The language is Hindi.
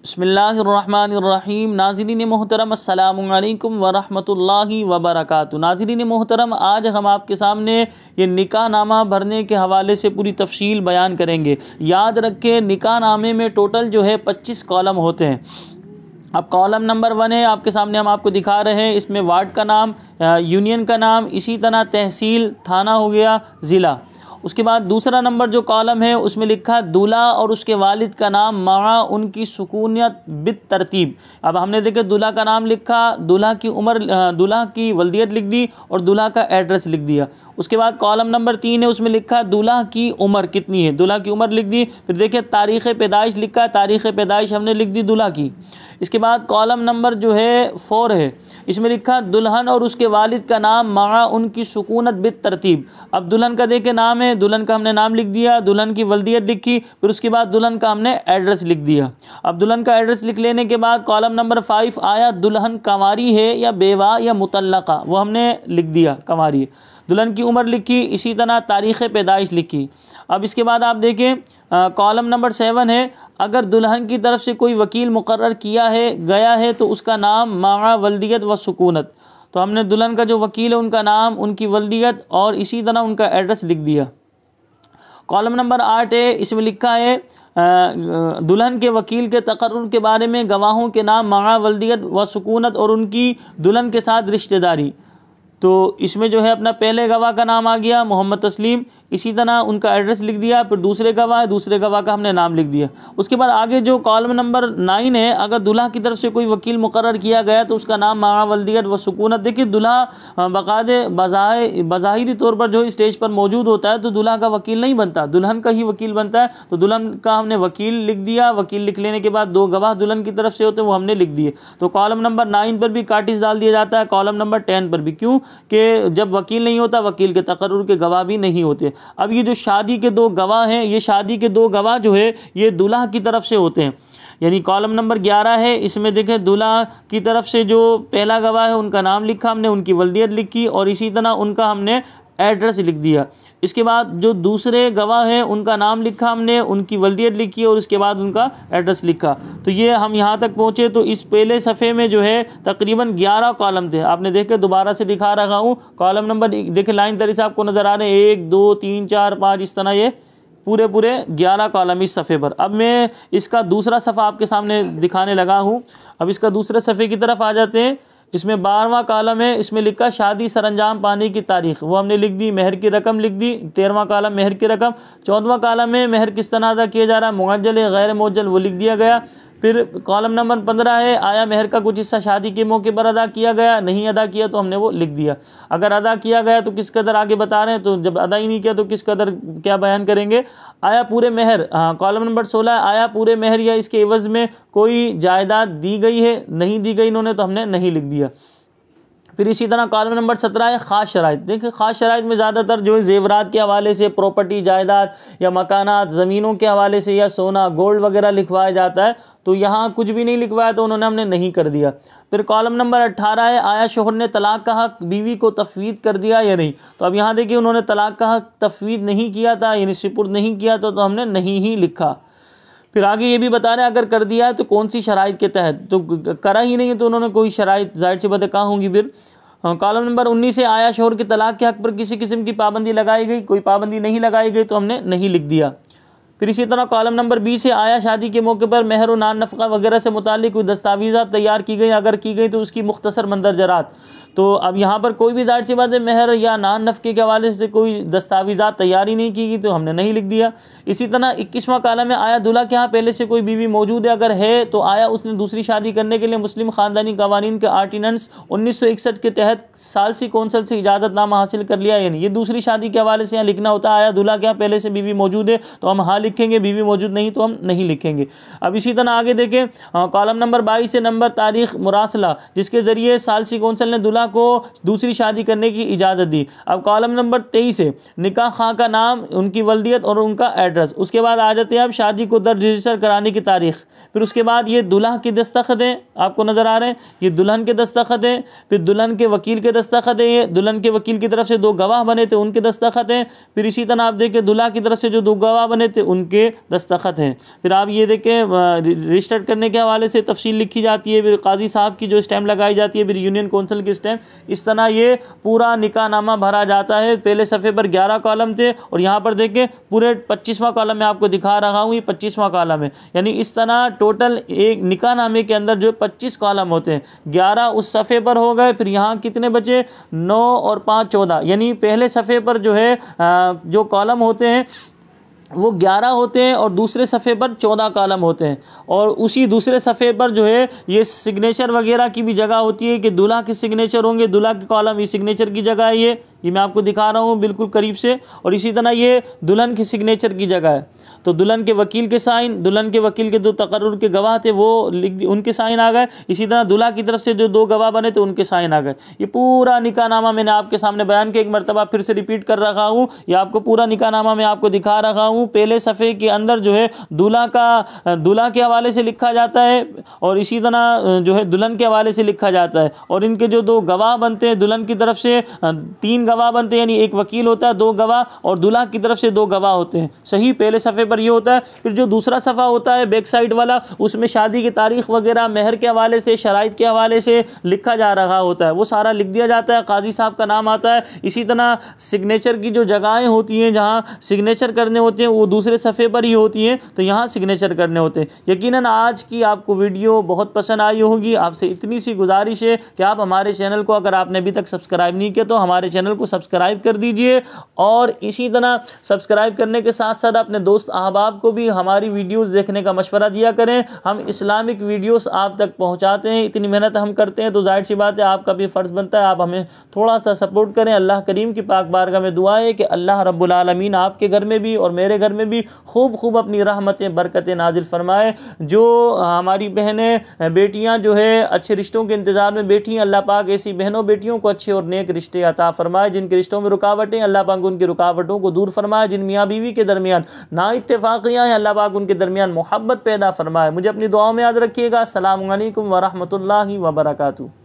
बिस्मिल्लाहिर्रहमानिर्रहीम। नाज़रीन मोहतरम अस्सलामु अलैकुम वरहमतुल्लाहि वबरकातुहू। नाज़रीन मोहतरम, आज हम आपके सामने ये निकाह नामा भरने के हवाले से पूरी तफसील बयान करेंगे। याद रखें, निकाह नामे में टोटल जो है 25 कॉलम होते हैं। अब कॉलम नंबर 1 है आपके सामने, हम आपको दिखा रहे हैं। इसमें वार्ड का नाम, यूनियन का नाम, इसी तरह तहसील, थाना हो गया, ज़िला। उसके बाद दूसरा नंबर जो कॉलम है उसमें लिखा दूल्हा और उसके वालिद का नाम मआ उनकी सुकूनियत बित तरतीब। अब हमने देखे दूल्हा का नाम लिखा, दूल्हा की उम्र, दूल्हा की वल्दियत लिख दी और दूल्हा का एड्रेस लिख दिया। उसके बाद कॉलम नंबर 3 है, उसमें लिखा दूल्हा की उम्र कितनी है, दूल्हा की उम्र लिख दी। फिर देखिए तारीख़ पैदाइश लिखा है, तारीख़ पैदाइश हमने लिख दी दूल्हा की। इसके बाद कॉलम नंबर जो है 4 है, इसमें लिखा दुल्हन और उसके वालिद का नाम मआ उनकी सुकूनत बित तरतीब। अब दुल्हन का देखे नाम है, दुल्हन का हमने नाम लिख दिया, दुल्हन की वल्दियत लिखी, फिर उसके बाद दुल्हन का हमने एड्रेस लिख दिया। अब दुल्हन का एड्रेस लिख लेने के बाद कॉलम नंबर 5 आया दुल्हन कंवारी है या बेवा या मुतल्लका, वो हमने लिख दिया कंवारी। दुल्हन की उम्र लिखी, इसी तरह तारीख़ पैदाइश लिखी। अब इसके बाद आप देखें कॉलम नंबर 7 है, अगर दुल्हन की तरफ से कोई वकील मुकर्रर किया है गया है तो उसका नाम मआ वल्दियत व सुकूनत। तो हमने दुल्हन का जो वकील है उनका नाम, उनकी वल्दियत और इसी तरह उनका एड्रेस लिख दिया। कॉलम नंबर 8 है, इसमें लिखा है दुल्हन के वकील के तकर्रुर के बारे में गवाहों के नाम मआ वल्दियत व सुकूनत और उनकी दुल्हन के साथ रिश्तेदारी। तो इसमें जो है अपना पहले गवाह का नाम आ गया मोहम्मद तस्लीम, इसी तरह उनका एड्रेस लिख दिया। फिर दूसरे गवाह है, दूसरे गवाह का हमने नाम लिख दिया। उसके बाद आगे जो कॉलम नंबर 9 है, अगर दुल्हा की तरफ से कोई वकील मुकर्रर किया गया तो उसका नाम मआ वल्दियत व सुकूनत। देखिए दुल्हा बाकायदे बज़ाहिरी तौर पर जो स्टेज पर मौजूद होता है तो दुल्हा का वकील नहीं बनता, दुल्हन का ही वकील बनता है। तो दुल्हन का हमने वकील लिख दिया, वकील लिख लेने के बाद 2 गवाह दुल्हन की तरफ से होते हैं वो हमने लिख दिए। तो कॉलम नंबर 9 पर भी काटिस डाल दिया जाता है, कॉलम नंबर 10 पर भी। क्यों कि जब वकील नहीं होता, वकील के तकर्रुर के गवाह भी नहीं होते। अब ये जो शादी के 2 गवाह हैं, ये शादी के 2 गवाह जो है ये दूल्हा की तरफ से होते हैं। यानी कॉलम नंबर 11 है, इसमें देखें दूल्हा की तरफ से जो पहला गवाह है उनका नाम लिखा हमने, उनकी वल्दियत लिखी और इसी तरह उनका हमने एड्रेस लिख दिया। इसके बाद जो दूसरे गवाह हैं उनका नाम लिखा हमने, उनकी वल्दियत लिखी और उसके बाद उनका एड्रेस लिखा। तो ये हम यहाँ तक पहुँचे। तो इस पहले सफ़े में जो है तकरीबन 11 कॉलम थे। आपने देखे, दोबारा से दिखा रहा हूँ। कॉलम नंबर देखे लाइन तरी से आपको नज़र आ रहे हैं, 1 2 3 4 5, इस तरह ये पूरे 11 कॉलम इस सफ़े पर। अब मैं इसका दूसरा सफ़ा आपके सामने दिखाने लगा हूँ। अब इसका दूसरे सफ़े की तरफ आ जाते हैं। इसमें 12वां कॉलम है, इसमें लिखा शादी सरंजाम पाने की तारीख़, वो हमने लिख दी। महर की रकम लिख दी, 13वां कॉलम महर की रकम। 14वां कॉलम में महर किस तरह अदा किया जा रहा है, मुअज्जल है गैर मुअज्जल, वो लिख दिया गया। फिर कॉलम नंबर 15 है, आया महर का कुछ हिस्सा शादी के मौके पर अदा किया गया, नहीं अदा किया तो हमने वो लिख दिया। अगर अदा किया गया तो किस कदर आगे बता रहे हैं, तो जब अदा ही नहीं किया तो किस कदर क्या बयान करेंगे। आया पूरे महर, कॉलम नंबर 16, आया पूरे महर या इसके एवज़ में कोई जायदाद दी गई है, नहीं दी गई इन्होंने तो हमने नहीं लिख दिया। फिर इसी तरह कॉलम नंबर 17 है ख़ास शराइत। देखिए ख़ास शराइत में ज़्यादातर जो है ज़ेवरात के हवाले से, प्रॉपर्टी जायदाद या मकानात ज़मीनों के हवाले से या सोना गोल्ड वगैरह लिखवाया जाता है। तो यहाँ कुछ भी नहीं लिखवाया तो उन्होंने हमने नहीं कर दिया। फिर कॉलम नंबर 18 है, आया शोहर ने तलाक का हक़ बीवी को तफवीद कर दिया या नहीं। तो अब यहाँ देखिए उन्होंने तलाक का हक़ तफवीद नहीं किया था, यानी सुपुर्द नहीं किया तो हमने नहीं ही लिखा। फिर आगे ये भी बता रहे हैं अगर कर दिया है तो कौन सी शराइत के तहत, तो करा ही नहीं है तो उन्होंने कोई शराइत जाहिर सी बात कहाँ होंगी। फिर कॉलम नंबर 19 से आया शोहर के तलाक के हक़ पर किसी किस्म की पाबंदी लगाई गई, कोई पाबंदी नहीं लगाई गई तो हमने नहीं लिख दिया। फिर इसी तरह कॉलम नंबर 20 से आया शादी के मौके पर महर व नान नफ़क़ा वगैरह से मुतालिक कोई दस्तावेज़ात तैयार की गई, अगर की गई तो उसकी मुख्तसर मंदरजरात। तो अब यहाँ पर कोई भी जाहिर सी बात है महर या नान नफ़क़े के हवाले से कोई दस्तावेज़ात तैयार ही नहीं की गई तो हमने नहीं लिख दिया। इसी तरह 21वां कॉलम में आया दूल्हा के यहाँ पहले से कोई बीवी मौजूद है, अगर है तो आया उसने दूसरी शादी करने के लिए मुस्लिम ख़ानदानी कवानीन के आर्डिनेंस 1961 के तहत सालसी कौंसल से इजाज़तनामा हासिल कर लिया, यानी ये दूसरी शादी के हवाले से यहाँ लिखना होता है। आया दूल्हा के यहाँ पहले से बीवी मौजूद है तो हम हाँ लिखेंगे, बीवी मौजूद नहीं तो हम नहीं लिखेंगे। अब इसी तरह आगे देखें कॉलम नंबर 22 से नंबर तारीख़ मुरासला, जिसके ज़रिए सालसी कौंसल ने दूल्हा दूल्हा को दूसरी शादी करने की इजाज़त दी। अब कॉलम नंबर 23 है निकाह खां का नाम, उनकी वल्दियत और उनका एड्रेस। उसके बाद आ जाते हैं आप शादी को दर्ज रजिस्टर कराने की तारीख। फिर उसके बाद ये दुल्हा के दस्तखत हैं, आपको नज़र आ रहे हैं, ये दुल्हन के दस्तखत हैं। फिर दुल्हन के वकील के दस्तखत हैं, ये दुल्हन के वकील की तरफ से 2 गवाह बने थे उनके दस्तखत हैं। फिर इसी तरह आप देखें दूल्हा की तरफ से जो 2 गवाह बने थे उनके दस्तखत हैं। फिर आप ये देखें रजिस्टर करने के हवाले से तफसील लिखी जाती है, फिर काजी साहब की जो स्टैम्प लगाई जाती है, फिर यूनियन कौंसिल की स्टैम्प। इस तरह ये पूरा निकाहनामा भरा जाता है। पहले सफ़े पर 11 कॉलम थे और यहाँ पर देखें पूरे 25वां कॉलम मैं आपको दिखा रहा हूँ, ये 25वां कॉलम है। यानी इस तरह टोटल एक निकाहनामे के अंदर जो 25 कॉलम होते हैं, 11 उस सफ़े पर हो गए। फिर यहाँ कितने बचे, 9 और 5 14। यानी पहले सफ़े पर जो है जो कॉलम होते हैं वो 11 होते हैं और दूसरे सफ़े पर 14 कॉलम होते हैं। और उसी दूसरे सफ़े पर जो है ये सिग्नेचर वगैरह की भी जगह होती है कि दूल्हा के सिग्नेचर होंगे, दूल्हा के कॉलम ये सिग्नेचर की जगह है, ये मैं आपको दिखा रहा हूँ बिल्कुल करीब से। और इसी तरह ये दुल्हन के सिग्नेचर की जगह है, तो दुल्हन के वकील के साइन, दुल्हन के वकील के 2 तकर्रुर के गवाह थे वो उनके साइन आ गए। इसी तरह दूल्हा की तरफ से जो 2 गवाह बने थे उनके साइन आ गए। ये पूरा निकाहनामा मैंने आपके सामने बयान किया, एक मरतबा फिर से रिपीट कर रहा हूँ, ये आपको पूरा निकाहनामा मैं आपको दिखा रहा हूँ। पहले सफ़े के अंदर जो है दूल्हा के हवाले से लिखा जाता है और इसी तरह जो है दुल्हन के हवाले से लिखा जाता है। और इनके जो 2 गवाह बनते हैं, दुल्हन की तरफ से 3 गवाह बनते हैं, यानी एक वकील होता है, 2 गवाह, और दूल्हा की तरफ से 2 गवाह होते हैं। सही पहले सफ़े पर ये होता है। फिर जो दूसरा सफ़ा होता है बैक साइड वाला, उसमें शादी की तारीख वगैरह मेहर के हवाले से, शराइत के हवाले से लिखा जा रहा होता है, वो सारा लिख दिया जाता है, काजी साहब का नाम आता है। इसी तरह सिग्नेचर की जो जगहें होती हैं जहाँ सिग्नेचर करने होते हैं वो दूसरे सफ़े पर ही होती हैं, तो यहाँ सिग्नेचर करने होते हैं। यकीनन आज की आपको वीडियो बहुत पसंद आई होगी। आपसे इतनी सी गुजारिश है कि आप हमारे चैनल को, अगर आपने अभी तक सब्सक्राइब नहीं किया तो हमारे चैनल को सब्सक्राइब कर दीजिए। और इसी तरह सब्सक्राइब करने के साथ साथ अपने दोस्त अहबाब को भी हमारी वीडियोस देखने का मशवरा दिया करें। हम इस्लामिक वीडियोस आप तक पहुंचाते हैं, इतनी मेहनत हम करते हैं, तो जाहिर सी बात है आपका भी फ़र्ज़ बनता है आप हमें थोड़ा सा सपोर्ट करें। अल्लाह करीम की पाक बारगाह में दुआ है कि अल्लाह रब्बुल आलमीन आपके घर में भी और मेरे घर में भी खूब अपनी रहमतें बरकतें नाजिल फरमाए। जो हमारी बहनें बेटियां जो है अच्छे रिश्तों के इंतज़ार में बैठी हैं, अल्लाह पाक ऐसी बहनों बेटियों को अच्छे और नेक रिश्ते अता फरमाए। जिनके रिश्तों में रुकावटें, अल्लाह पाक उनकी रुकावटों को दूर फरमाए। जिन मियाँ बीवी के दरमियान ना इत्तेफाकियाँ हैं, अल्लाह पाक उनके दरमियान मोहब्बत पैदा फरमाए। मुझे अपनी दुआओं में याद रखिएगा। अस्सलामु अलैकुम व रहमतुल्लाहि व बरकातुहू।